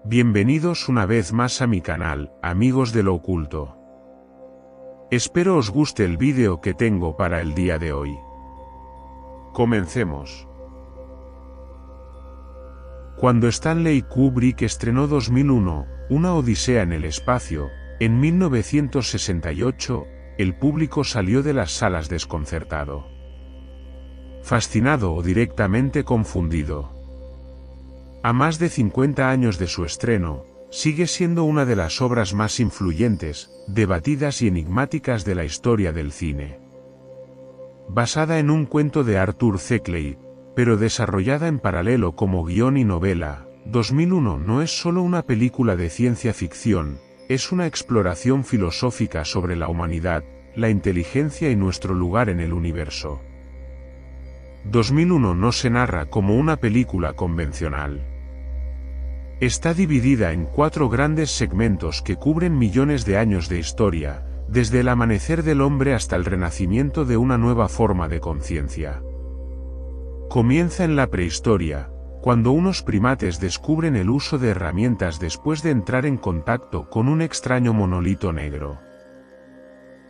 Bienvenidos una vez más a mi canal, amigos de lo oculto. Espero os guste el vídeo que tengo para el día de hoy. Comencemos. Cuando Stanley Kubrick estrenó 2001, Una odisea en el espacio, en 1968, el público salió de las salas desconcertado, fascinado o directamente confundido. A más de 50 años de su estreno, sigue siendo una de las obras más influyentes, debatidas y enigmáticas de la historia del cine. Basada en un cuento de Arthur C. Clarke, pero desarrollada en paralelo como guión y novela, 2001 no es solo una película de ciencia ficción, es una exploración filosófica sobre la humanidad, la inteligencia y nuestro lugar en el universo. 2001 no se narra como una película convencional. Está dividida en 4 grandes segmentos que cubren millones de años de historia, desde el amanecer del hombre hasta el renacimiento de una nueva forma de conciencia. Comienza en la prehistoria, cuando unos primates descubren el uso de herramientas después de entrar en contacto con un extraño monolito negro.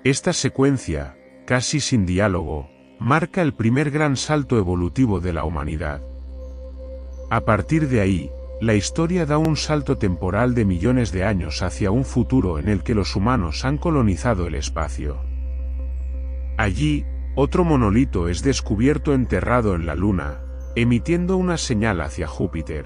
Esta secuencia, casi sin diálogo, marca el primer gran salto evolutivo de la humanidad. A partir de ahí, la historia da un salto temporal de millones de años hacia un futuro en el que los humanos han colonizado el espacio. Allí, otro monolito es descubierto enterrado en la Luna, emitiendo una señal hacia Júpiter.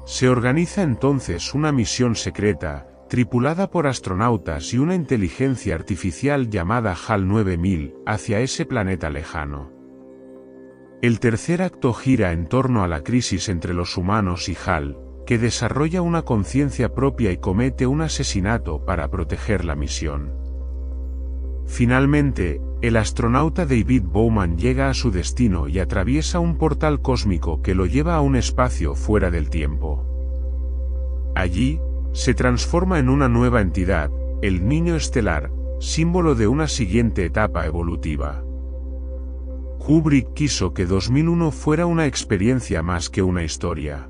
Se organiza entonces una misión secreta, tripulada por astronautas y una inteligencia artificial llamada HAL 9000, hacia ese planeta lejano. El tercer acto gira en torno a la crisis entre los humanos y HAL, que desarrolla una conciencia propia y comete un asesinato para proteger la misión. Finalmente, el astronauta David Bowman llega a su destino y atraviesa un portal cósmico que lo lleva a un espacio fuera del tiempo. Allí, se transforma en una nueva entidad, el Niño Estelar, símbolo de una siguiente etapa evolutiva. Kubrick quiso que 2001 fuera una experiencia más que una historia.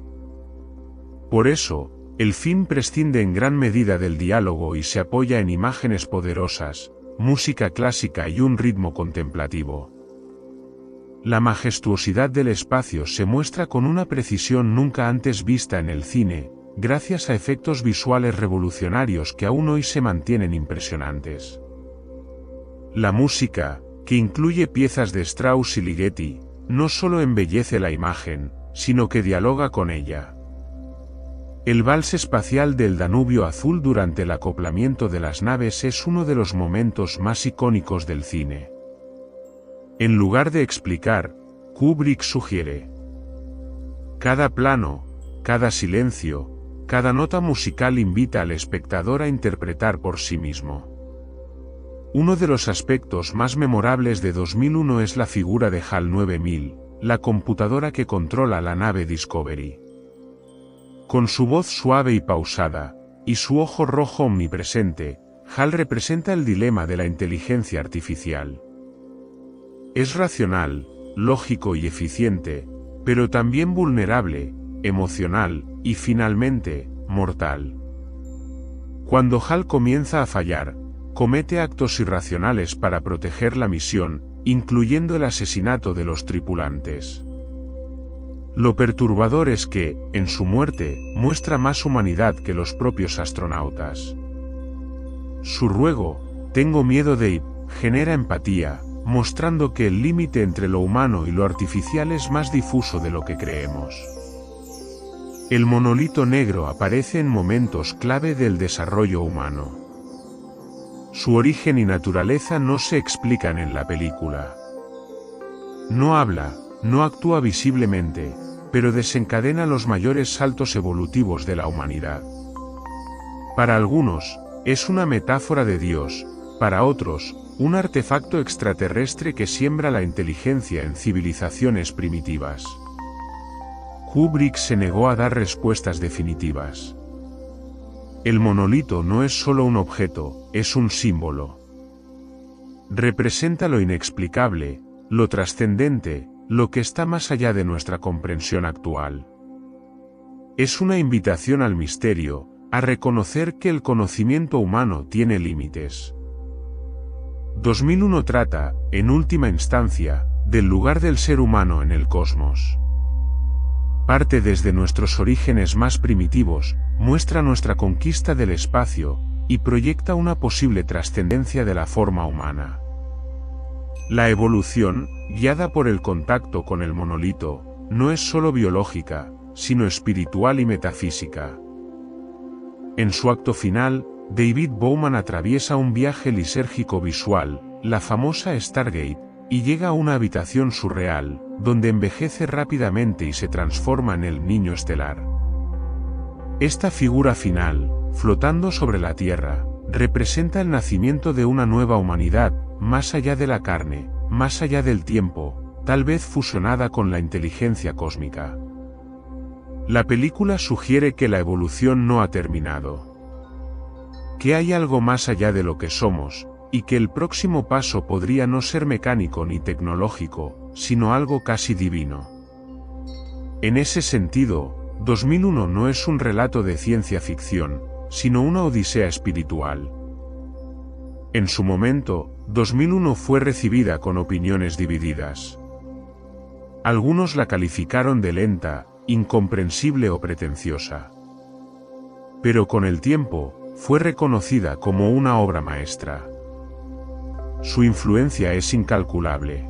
Por eso, el film prescinde en gran medida del diálogo y se apoya en imágenes poderosas, música clásica y un ritmo contemplativo. La majestuosidad del espacio se muestra con una precisión nunca antes vista en el cine, gracias a efectos visuales revolucionarios que aún hoy se mantienen impresionantes. La música, que incluye piezas de Strauss y Ligeti, no solo embellece la imagen, sino que dialoga con ella. El vals espacial del Danubio Azul durante el acoplamiento de las naves es uno de los momentos más icónicos del cine. En lugar de explicar, Kubrick sugiere. Cada plano, cada silencio, cada nota musical invita al espectador a interpretar por sí mismo. Uno de los aspectos más memorables de 2001 es la figura de HAL 9000, la computadora que controla la nave Discovery. Con su voz suave y pausada, y su ojo rojo omnipresente, HAL representa el dilema de la inteligencia artificial. Es racional, lógico y eficiente, pero también vulnerable, emocional, y finalmente, mortal. Cuando HAL comienza a fallar, comete actos irracionales para proteger la misión, incluyendo el asesinato de los tripulantes. Lo perturbador es que, en su muerte, muestra más humanidad que los propios astronautas. Su ruego, "Tengo miedo Dave", genera empatía, mostrando que el límite entre lo humano y lo artificial es más difuso de lo que creemos. El monolito negro aparece en momentos clave del desarrollo humano. Su origen y naturaleza no se explican en la película. No habla, no actúa visiblemente, pero desencadena los mayores saltos evolutivos de la humanidad. Para algunos, es una metáfora de Dios, para otros, un artefacto extraterrestre que siembra la inteligencia en civilizaciones primitivas. Kubrick se negó a dar respuestas definitivas. El monolito no es solo un objeto, es un símbolo. Representa lo inexplicable, lo trascendente, lo que está más allá de nuestra comprensión actual. Es una invitación al misterio, a reconocer que el conocimiento humano tiene límites. 2001 trata, en última instancia, del lugar del ser humano en el cosmos. Parte desde nuestros orígenes más primitivos, muestra nuestra conquista del espacio, y proyecta una posible trascendencia de la forma humana. La evolución, guiada por el contacto con el monolito, no es solo biológica, sino espiritual y metafísica. En su acto final, David Bowman atraviesa un viaje lisérgico visual, la famosa Stargate, y llega a una habitación surreal, donde envejece rápidamente y se transforma en el niño estelar. Esta figura final, flotando sobre la Tierra, representa el nacimiento de una nueva humanidad, más allá de la carne, más allá del tiempo, tal vez fusionada con la inteligencia cósmica. La película sugiere que la evolución no ha terminado. Que hay algo más allá de lo que somos, y que el próximo paso podría no ser mecánico ni tecnológico, sino algo casi divino. En ese sentido, 2001 no es un relato de ciencia ficción, sino una odisea espiritual. En su momento, 2001 fue recibida con opiniones divididas. Algunos la calificaron de lenta, incomprensible o pretenciosa. Pero con el tiempo, fue reconocida como una obra maestra. Su influencia es incalculable.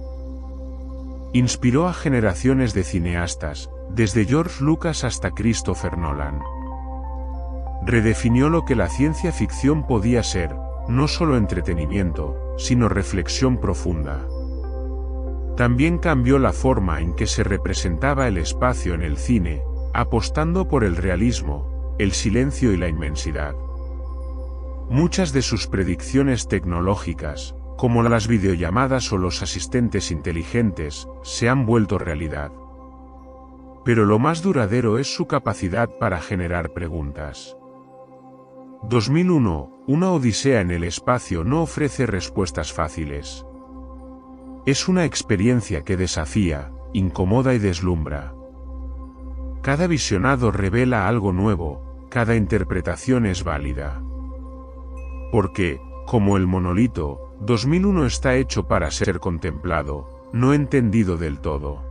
Inspiró a generaciones de cineastas, desde George Lucas hasta Christopher Nolan. Redefinió lo que la ciencia ficción podía ser, no solo entretenimiento, sino reflexión profunda. También cambió la forma en que se representaba el espacio en el cine, apostando por el realismo, el silencio y la inmensidad. Muchas de sus predicciones tecnológicas, como las videollamadas o los asistentes inteligentes, se han vuelto realidad. Pero lo más duradero es su capacidad para generar preguntas. 2001, una odisea en el espacio no ofrece respuestas fáciles. Es una experiencia que desafía, incomoda y deslumbra. Cada visionado revela algo nuevo, cada interpretación es válida. Porque, como el monolito, 2001 está hecho para ser contemplado, no entendido del todo.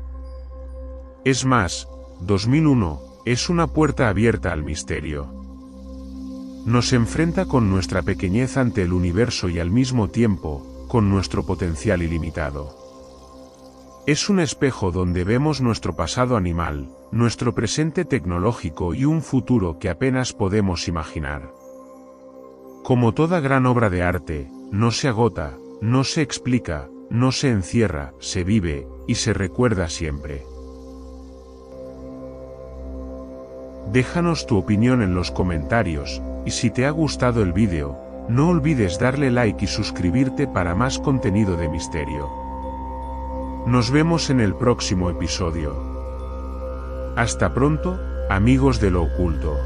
Es más, 2001 es una puerta abierta al misterio. Nos enfrenta con nuestra pequeñez ante el universo y al mismo tiempo, con nuestro potencial ilimitado. Es un espejo donde vemos nuestro pasado animal, nuestro presente tecnológico y un futuro que apenas podemos imaginar. Como toda gran obra de arte, no se agota, no se explica, no se encierra, se vive, y se recuerda siempre. Déjanos tu opinión en los comentarios, y si te ha gustado el vídeo, no olvides darle like y suscribirte para más contenido de misterio. Nos vemos en el próximo episodio. Hasta pronto, amigos de lo oculto.